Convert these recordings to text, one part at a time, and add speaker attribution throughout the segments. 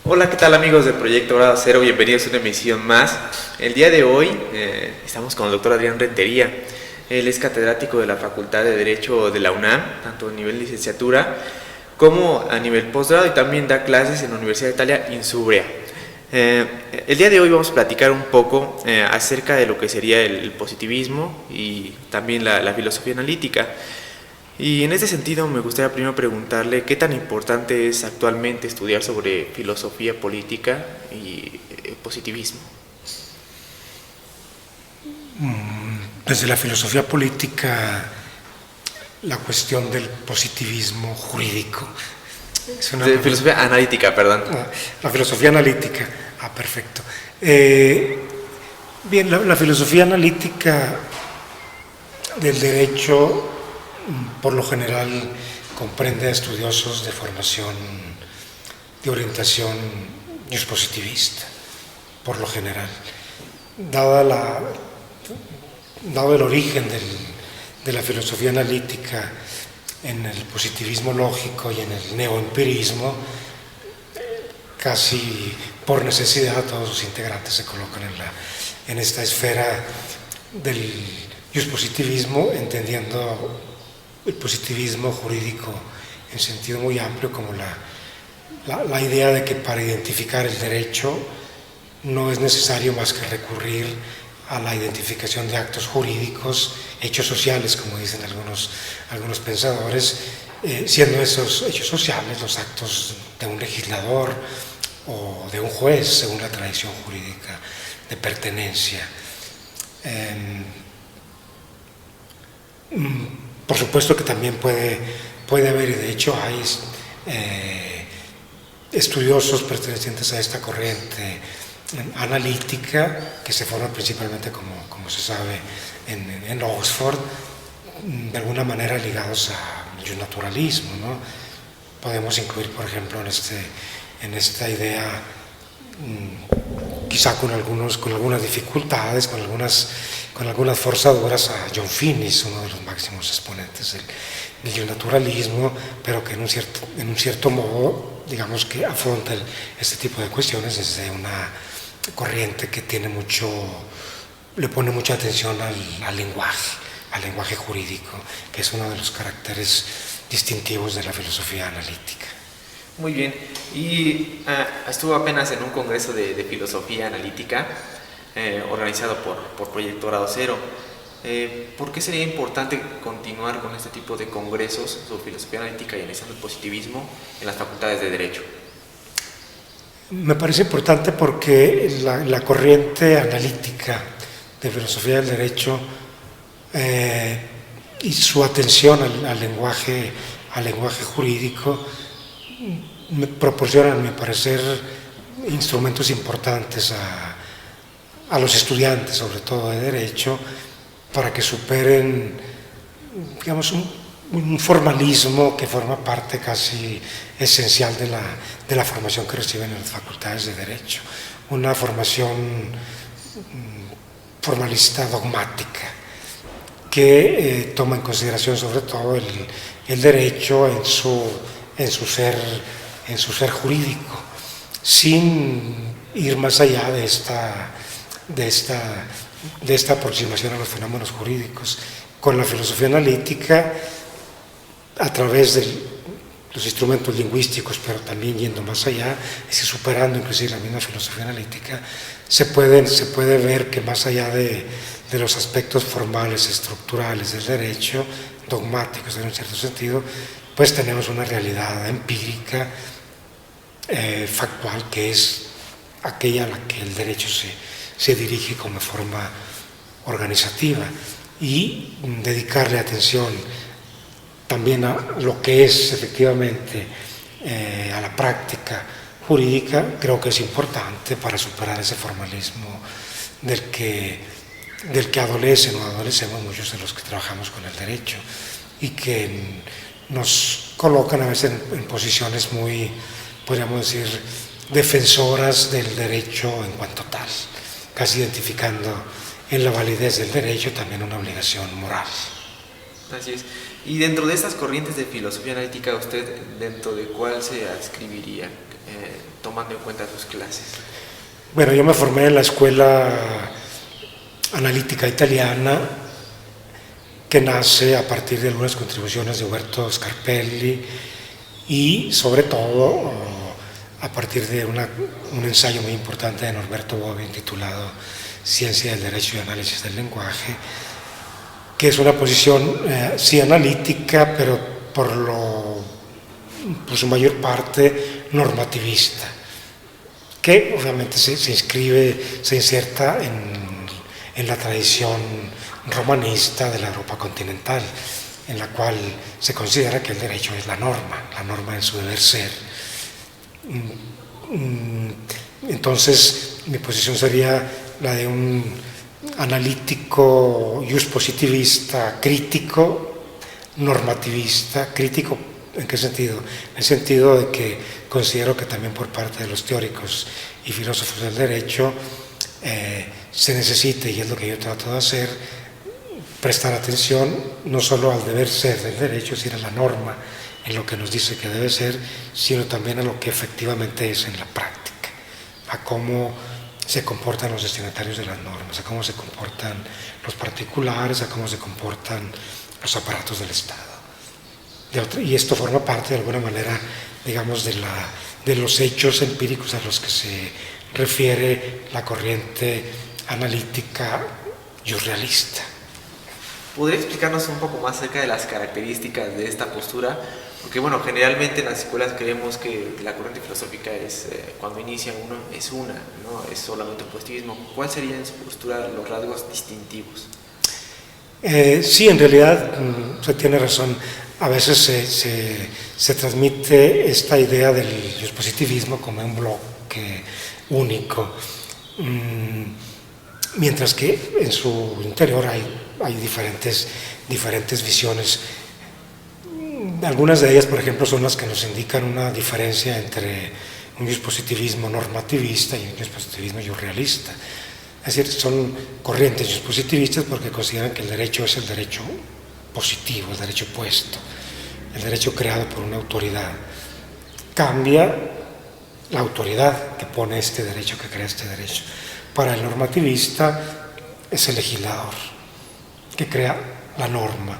Speaker 1: Hola, ¿qué tal amigos del Proyecto Grado Cero? Bienvenidos a una emisión más. El día de hoy estamos con el doctor Adrián Rentería. Él es catedrático de la Facultad de Derecho de la UNAM, tanto a nivel licenciatura como a nivel posgrado, y también da clases en la Universidad de Italia Insubria. El día de hoy vamos a platicar un poco acerca de lo que sería el positivismo y también la filosofía analítica. Y en ese sentido me gustaría primero preguntarle qué tan importante es actualmente estudiar sobre filosofía política y positivismo.
Speaker 2: Desde la filosofía política, la cuestión del positivismo jurídico.
Speaker 1: De filosofía analítica, perdón.
Speaker 2: La filosofía analítica, perfecto. Bien, la filosofía analítica del derecho por lo general comprende a estudiosos de formación, de orientación positivista, por lo general. Dado el origen de la filosofía analítica en el positivismo lógico y en el neoempirismo, casi por necesidad todos sus integrantes se colocan en esta esfera del positivismo, entendiendo el positivismo jurídico en sentido muy amplio como la idea de que para identificar el derecho no es necesario más que recurrir a la identificación de actos jurídicos, hechos sociales, como dicen algunos pensadores, siendo esos hechos sociales los actos de un legislador o de un juez, según la tradición jurídica de pertenencia. Por supuesto que también puede haber, y de hecho hay estudiosos pertenecientes a esta corriente analítica que se forman principalmente, como se sabe, en Oxford, de alguna manera ligados al naturalismo, ¿no? Podemos incluir, por ejemplo, en esta idea, quizá con algunas dificultades, con algunas forzaduras, a John Finnis, uno de los máximos exponentes del naturalismo, pero que en un cierto modo, digamos que afronta este tipo de cuestiones desde una corriente que le pone mucha atención al lenguaje jurídico, que es uno de los caracteres distintivos de la filosofía analítica.
Speaker 1: Muy bien, y estuvo apenas en un congreso de filosofía analítica organizado por Proyecto Grado Cero. ¿Por qué sería importante continuar con este tipo de congresos sobre filosofía analítica y analizando el positivismo en las facultades de Derecho?
Speaker 2: Me parece importante porque la corriente analítica de filosofía del derecho y su atención al lenguaje jurídico me proporcionan, a mi parecer, instrumentos importantes a los estudiantes, sobre todo de derecho, para que superen, digamos, un formalismo que forma parte casi esencial de la formación que reciben en las facultades de derecho, una formación formalista dogmática que toma en consideración sobre todo el derecho en su ser jurídico, sin ir más allá de esta aproximación a los fenómenos jurídicos. Con la filosofía analítica, a través de los instrumentos lingüísticos, pero también yendo más allá, es decir, superando inclusive la misma filosofía analítica, se puede ver que más allá de los aspectos formales, estructurales del derecho, dogmáticos en un cierto sentido, pues tenemos una realidad empírica, factual, que es aquella a la que el derecho se dirige como forma organizativa, y dedicarle atención también a lo que es efectivamente a la práctica jurídica, creo que es importante para superar ese formalismo del que adolecen o adolecemos muchos de los que trabajamos con el derecho, y que nos colocan a veces en posiciones muy, podríamos decir, defensoras del derecho en cuanto tal, casi identificando en la validez del derecho también una obligación moral.
Speaker 1: Así es. Y dentro de estas corrientes de filosofía analítica, ¿usted dentro de cuál se adscribiría, tomando en cuenta sus clases?
Speaker 2: Bueno, yo me formé en la escuela analítica italiana, que nace a partir de algunas contribuciones de Umberto Scarpelli y sobre todo a partir de un ensayo muy importante de Norberto Bobbio titulado Ciencia del Derecho y Análisis del Lenguaje, que es una posición sí analítica, pero por su mayor parte normativista, que obviamente se inserta en la tradición romanista de la Europa continental, en la cual se considera que el derecho es la norma en su deber ser. Entonces, mi posición sería la de un analítico positivista crítico, normativista. Crítico, ¿en qué sentido? En el sentido de que considero que también por parte de los teóricos y filósofos del derecho se necesita, y es lo que yo trato de hacer, prestar atención no solo al deber ser del derecho, es decir, a la norma, en lo que nos dice que debe ser, sino también a lo que efectivamente es en la práctica, a cómo se comportan los destinatarios de las normas, a cómo se comportan los particulares, a cómo se comportan los aparatos del Estado. Y esto forma parte, de alguna manera, digamos, de los hechos empíricos a los que se refiere la corriente analítica realista.
Speaker 1: ¿Podría explicarnos un poco más acerca de las características de esta postura? Porque bueno, generalmente en las escuelas creemos que la corriente filosófica es, cuando inicia uno, es una, ¿no? Es solamente un positivismo. ¿Cuál serían en su postura los rasgos distintivos?
Speaker 2: Sí, en realidad se tiene razón. A veces se transmite esta idea del positivismo como un bloque único, mientras que en su interior hay diferentes visiones. Algunas de ellas, por ejemplo, son las que nos indican una diferencia entre un positivismo normativista y un positivismo realista. Es decir, son corrientes positivistas porque consideran que el derecho es el derecho positivo, el derecho puesto, el derecho creado por una autoridad. Cambia la autoridad que pone este derecho, que crea este derecho. Para el normativista es el legislador que crea la norma.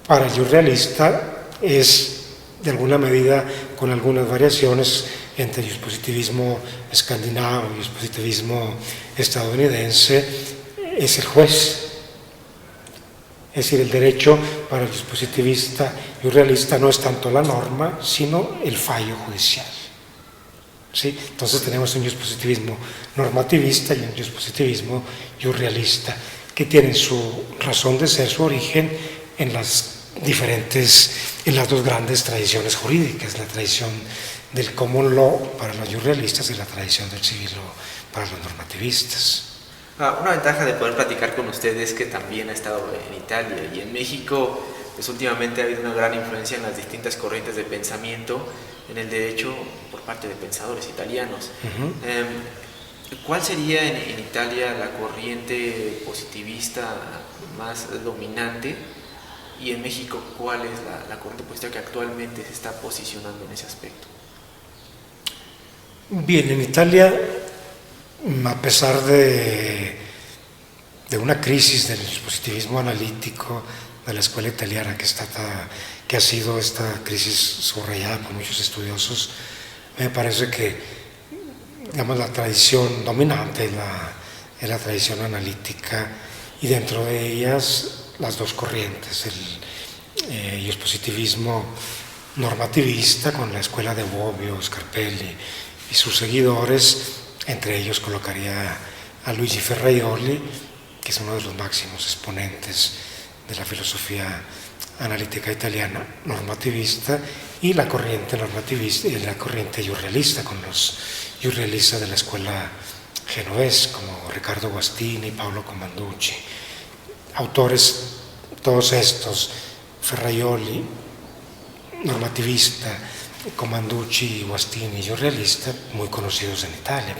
Speaker 2: Para el realista es, de alguna medida, con algunas variaciones entre el positivismo escandinavo y el positivismo estadounidense, es el juez. Es decir, el derecho para el positivista y realista no es tanto la norma, sino el fallo judicial. ¿Sí? Entonces tenemos un positivismo normativista y un positivismo realista, que tienen su razón de ser, su origen en las dos grandes tradiciones jurídicas, la tradición del common law para los realistas y la tradición del civil law para los normativistas.
Speaker 1: Una ventaja de poder platicar con usted es que también ha estado en Italia y en México, pues últimamente ha habido una gran influencia en las distintas corrientes de pensamiento en el derecho por parte de pensadores italianos. ¿Cuál sería en Italia la corriente positivista más dominante? Y en México, ¿cuál es la corriente positiva que actualmente se está posicionando en ese aspecto?
Speaker 2: Bien, en Italia, a pesar de una crisis del positivismo analítico de la escuela italiana, que ha sido esta crisis subrayada por muchos estudiosos, me parece que, digamos, la tradición dominante es la tradición analítica, y dentro de ellas las dos corrientes, el positivismo normativista con la escuela de Bobbio, Scarpelli y sus seguidores. Entre ellos colocaría a Luigi Ferraioli, que es uno de los máximos exponentes de la filosofía analítica italiana normativista, y la corriente normativista y la corriente realista con los realistas de la escuela genovese como Riccardo Guastini, Paolo Comanducci. Autores, todos estos, Ferraioli, normativista, Comanducci, Guastini y realista, muy conocidos en Italia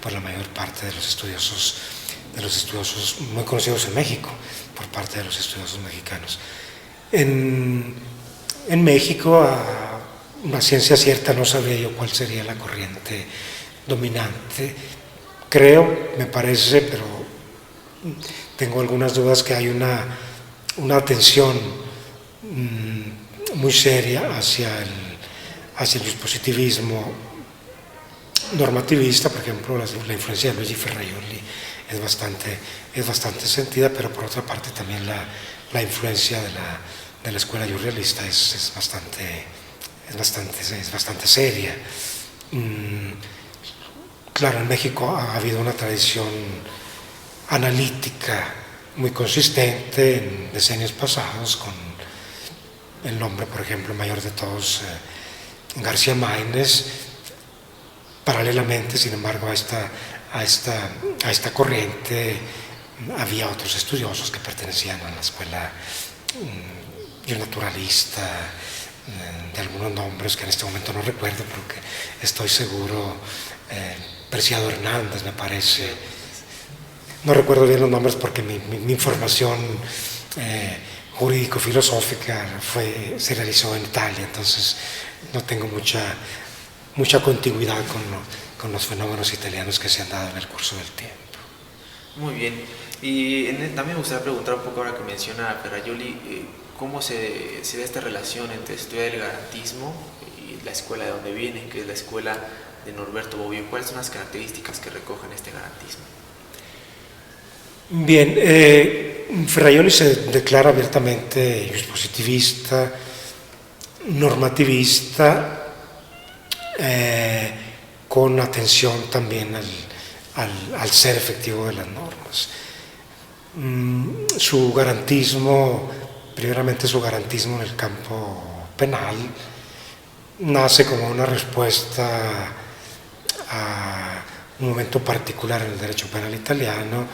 Speaker 2: por la mayor parte de los estudiosos, muy conocidos en México por parte de los estudiosos mexicanos. En México, a una ciencia cierta, no sabría yo cuál sería la corriente dominante. Creo, me parece, pero tengo algunas dudas, que hay una atención muy seria hacia el dispositivismo normativista. Por ejemplo, la influencia de Luigi Ferraioli es bastante sentida, pero por otra parte también la influencia de la escuela surrealista es bastante seria. Claro, en México ha habido una tradición analítica muy consistente en decenios pasados, con el nombre, por ejemplo, mayor de todos, García Máinez. Paralelamente, sin embargo, a esta corriente había otros estudiosos que pertenecían a la escuela naturalista, de algunos nombres que en este momento no recuerdo, pero que estoy seguro, Preciado Hernández, me parece. No recuerdo bien los nombres porque mi información jurídico-filosófica se realizó en Italia, entonces no tengo mucha continuidad con los fenómenos italianos que se han dado en el curso del tiempo.
Speaker 1: Muy bien. Y también me gustaría preguntar un poco, ahora que menciona a Ferraioli, ¿cómo se da esta relación entre estudiar el garantismo y la escuela de donde viene, que es la escuela de Norberto Bobbio? ¿Cuáles son las características que recogen este garantismo?
Speaker 2: Bien, Ferraioli se declara abiertamente dispositivista, normativista, con atención también al ser efectivo de las normas. Su garantismo, primeramente su garantismo en el campo penal, nace como una respuesta a un momento particular en el derecho penal italiano,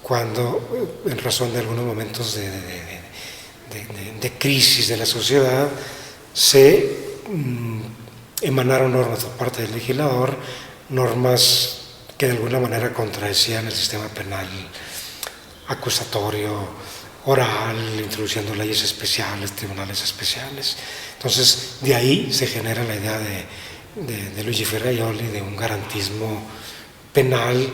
Speaker 2: cuando, en razón de algunos momentos de crisis de la sociedad, se emanaron normas por parte del legislador, normas que de alguna manera contradecían el sistema penal acusatorio oral, introduciendo leyes especiales, tribunales especiales. Entonces, de ahí se genera la idea de Luigi Ferraioli de un garantismo penal,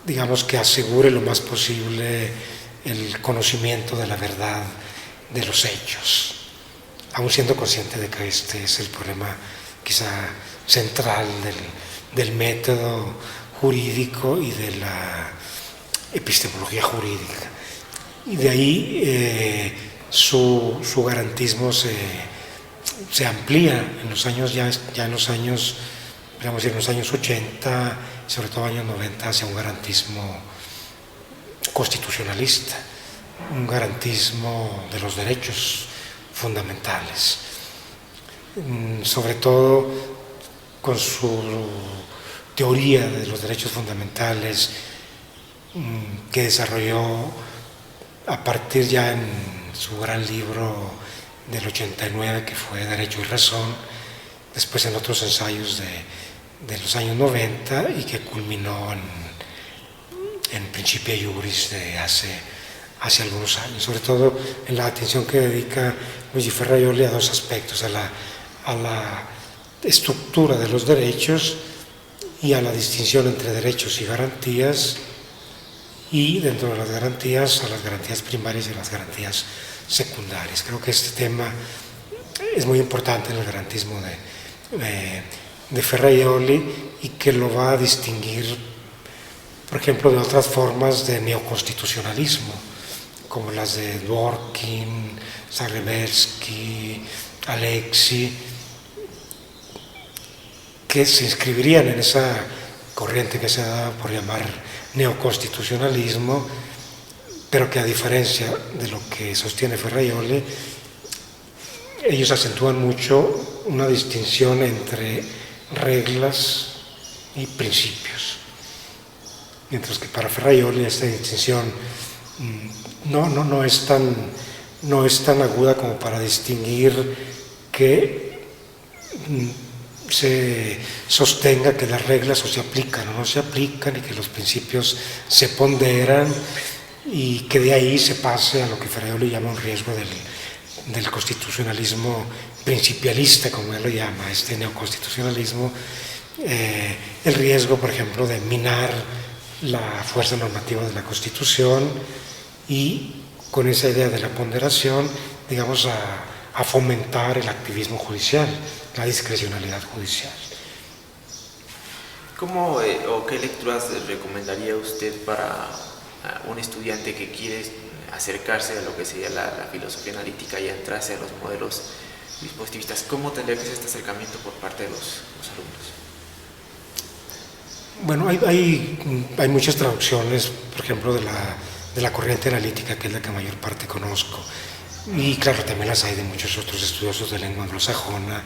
Speaker 2: digamos, que asegure lo más posible el conocimiento de la verdad de los hechos, aún siendo consciente de que este es el problema quizá central del método jurídico y de la epistemología jurídica. Y de ahí su garantismo se amplía en los años, podríamos decir, en los años 80, sobre todo años 90, hacia un garantismo constitucionalista, un garantismo de los derechos fundamentales, sobre todo con su teoría de los derechos fundamentales, que desarrolló a partir ya en su gran libro del 89, que fue Derecho y Razón, después en otros ensayos de los años 90, y que culminó en Principia Iuris de hace algunos años, sobre todo en la atención que dedica Luigi Ferraioli a dos aspectos: a la estructura de los derechos y a la distinción entre derechos y garantías, y dentro de las garantías, a las garantías primarias y a las garantías secundarias. Creo que este tema es muy importante en el garantismo de Ferraioli, y que lo va a distinguir, por ejemplo, de otras formas de neoconstitucionalismo, como las de Dworkin, Zagrebelsky, Alexi, que se inscribirían en esa corriente que se ha dado por llamar neoconstitucionalismo, pero que, a diferencia de lo que sostiene Ferraioli, ellos acentúan mucho una distinción entre reglas y principios, mientras que para Ferraioli esta distinción no es tan aguda como para distinguir que se sostenga que las reglas o se aplican o no se aplican, y que los principios se ponderan, y que de ahí se pase a lo que Ferraioli llama un riesgo del constitucionalismo principialista, como él lo llama, este neoconstitucionalismo, el riesgo, por ejemplo, de minar la fuerza normativa de la Constitución y con esa idea de la ponderación, digamos, a fomentar el activismo judicial, la discrecionalidad judicial.
Speaker 1: ¿Cómo o qué lecturas recomendaría usted para un estudiante que quiere acercarse a lo que sería la filosofía analítica y entrarse a los modelos dispositivistas? ¿Cómo tendría que ser este acercamiento por parte de los alumnos?
Speaker 2: Bueno, hay muchas traducciones, por ejemplo, de la corriente analítica, que es la que mayor parte conozco. Y claro, también las hay de muchos otros estudiosos de lengua anglosajona,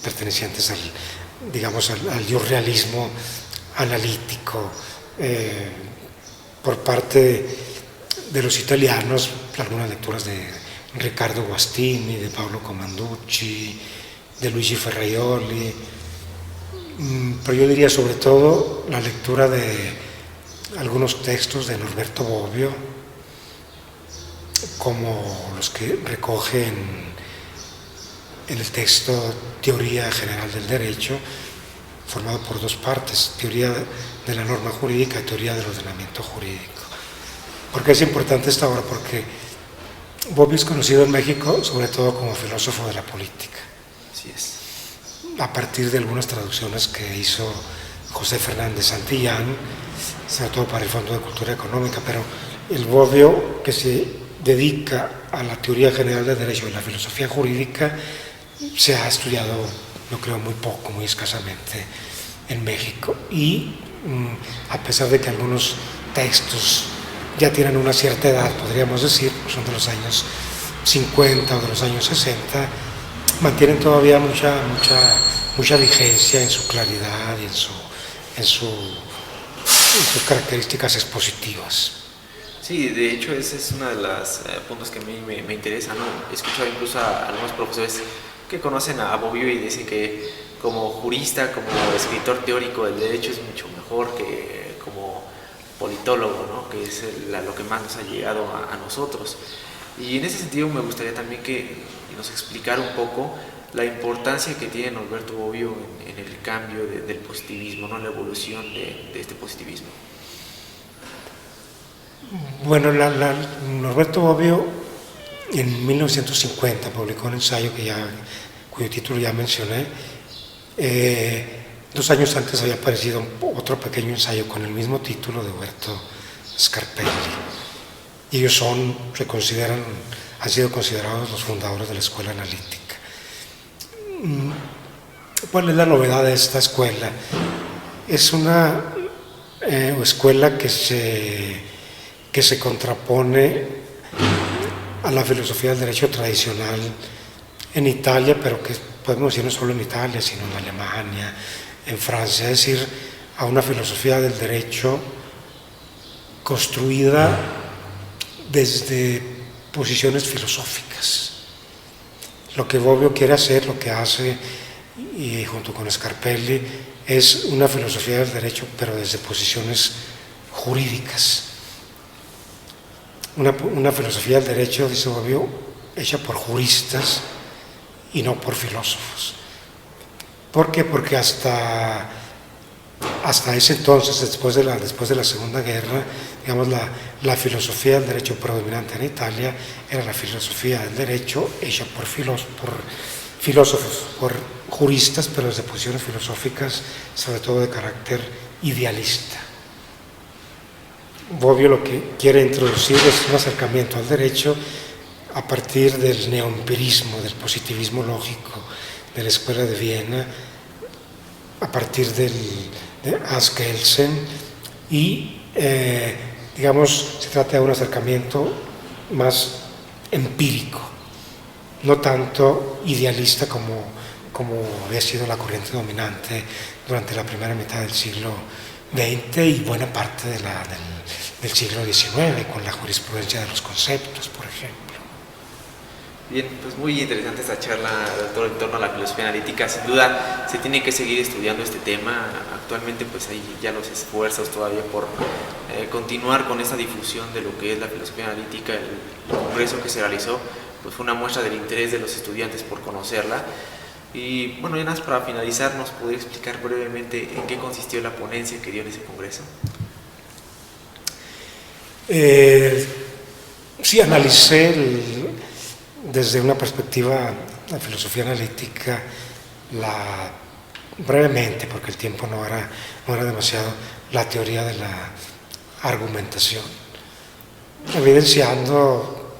Speaker 2: pertenecientes al realismo analítico. Por parte de los italianos, algunas lecturas de Riccardo Guastini, de Paolo Comanducci, de Luigi Ferraioli, pero yo diría sobre todo la lectura de algunos textos de Norberto Bobbio, como los que recoge en el texto Teoría General del Derecho, formado por dos partes: teoría de la norma jurídica y teoría del ordenamiento jurídico. ¿Por qué es importante esta obra? Porque Bobbio es conocido en México sobre todo como filósofo de la política.
Speaker 1: Así es.
Speaker 2: A partir de algunas traducciones que hizo José Fernández Santillán, sobre todo para el Fondo de Cultura Económica, pero el Bobbio que se dedica a la teoría general del derecho y la filosofía jurídica se ha estudiado, yo creo, muy poco, muy escasamente en México. Y a pesar de que algunos textos ya tienen una cierta edad, podríamos decir, son de los años 50 o de los años 60, mantienen todavía mucha vigencia en su claridad y en sus características expositivas.
Speaker 1: Sí, de hecho ese es uno de los puntos que a mí me interesan, ¿no? He escuchado incluso a algunos profesores que conocen a Bobbio y dicen que como jurista, como escritor teórico del derecho es mucho mejor que como politólogo, ¿no? Que es lo que más nos ha llegado a nosotros. Y en ese sentido me gustaría también que nos explicara un poco la importancia que tiene Norberto Bobbio en el cambio del positivismo, ¿no? La evolución de este positivismo.
Speaker 2: Bueno, Norberto Bobbio en 1950 publicó un ensayo cuyo título ya mencioné. 2 años antes había aparecido otro pequeño ensayo con el mismo título de Umberto Scarpelli. Y ellos han sido considerados los fundadores de la escuela analítica. ¿Cuál es la novedad de esta escuela? Es una escuela que se contrapone a la filosofía del derecho tradicional en Italia, pero que podemos decir no solo en Italia, sino en Alemania, en Francia, es decir, a una filosofía del derecho construida desde posiciones filosóficas. Lo que Bobbio quiere hacer, lo que hace, y junto con Scarpelli, es una filosofía del derecho, pero desde posiciones jurídicas. Una filosofía del derecho, dice Bobbio, hecha por juristas y no por filósofos. ¿Por qué? Porque hasta ese entonces, después de la Segunda Guerra, digamos, la filosofía del derecho predominante en Italia era la filosofía del derecho hecha por filósofos, por juristas, pero desde posiciones filosóficas, sobre todo de carácter idealista. Bobbio lo que quiere introducir es un acercamiento al derecho a partir del neoempirismo, del positivismo lógico de la Escuela de Viena, a partir de Askelsen, y se trata de un acercamiento más empírico, no tanto idealista como había sido la corriente dominante durante la primera mitad del siglo XX y buena parte del siglo XIX, con la jurisprudencia de los conceptos, por ejemplo.
Speaker 1: Bien, pues muy interesante esta charla, doctor, en torno a la filosofía analítica. Sin duda se tiene que seguir estudiando este tema. Actualmente pues hay ya los esfuerzos todavía por continuar con esta difusión de lo que es la filosofía analítica. El congreso que se realizó pues fue una muestra del interés de los estudiantes por conocerla. Y bueno, ya nada más para finalizar, ¿nos podría explicar brevemente en qué consistió la ponencia que dio en ese congreso?
Speaker 2: Sí, analicé desde una perspectiva de la filosofía analítica, brevemente, porque el tiempo no era demasiado, la teoría de la argumentación, evidenciando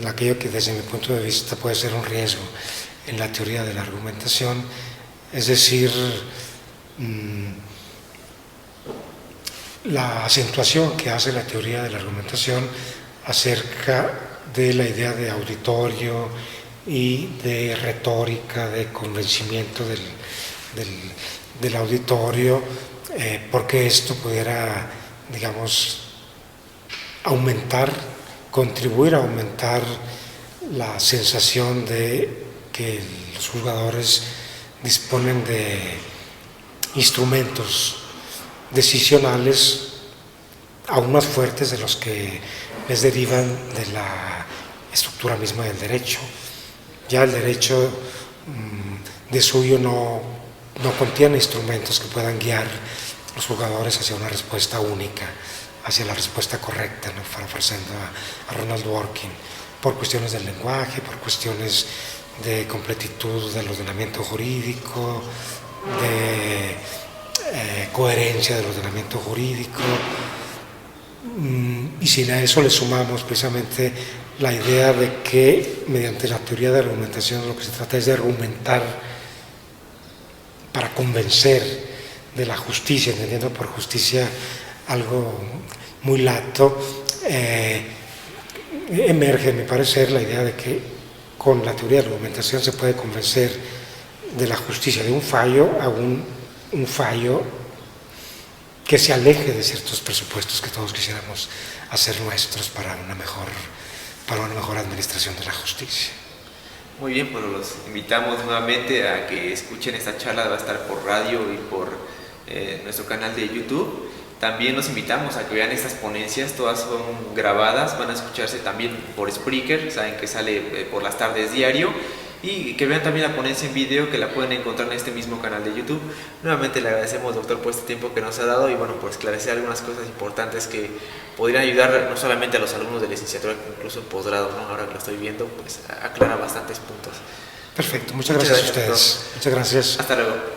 Speaker 2: aquello que desde mi punto de vista puede ser un riesgo en la teoría de la argumentación, es decir, la acentuación que hace la teoría de la argumentación acerca de la idea de auditorio y de retórica, de convencimiento del auditorio, porque esto pudiera, digamos, contribuir a aumentar la sensación de que los jugadores disponen de instrumentos decisionales aún más fuertes de los que les derivan de la estructura misma del derecho. Ya el derecho de suyo no contiene instrumentos que puedan guiar a los jugadores hacia una respuesta única, hacia la respuesta correcta, ¿no? Parafraseando a Ronald Dworkin, por cuestiones del lenguaje, por cuestiones de completitud del ordenamiento jurídico, de coherencia del ordenamiento jurídico. Y si a eso le sumamos precisamente la idea de que mediante la teoría de argumentación lo que se trata es de argumentar para convencer de la justicia, entendiendo por justicia algo muy lato, emerge, a mi parecer, la idea de que con la teoría de argumentación se puede convencer de la justicia de un fallo a un fallo que se aleje de ciertos presupuestos que todos quisiéramos hacer nuestros para una mejor administración de la justicia.
Speaker 1: Muy bien, pues los invitamos nuevamente a que escuchen esta charla, va a estar por radio y por nuestro canal de YouTube. También los invitamos a que vean estas ponencias, todas son grabadas, van a escucharse también por Spreaker, saben que sale por las tardes diario, y que vean también la ponencia en video, que la pueden encontrar en este mismo canal de YouTube. Nuevamente le agradecemos, doctor, por este tiempo que nos ha dado y bueno, por esclarecer algunas cosas importantes que podrían ayudar no solamente a los alumnos de licenciatura, incluso en posgrado, ¿no? Ahora que lo estoy viendo, pues aclara bastantes puntos.
Speaker 2: Perfecto, muchas gracias a ustedes. Muchas gracias.
Speaker 1: Hasta luego.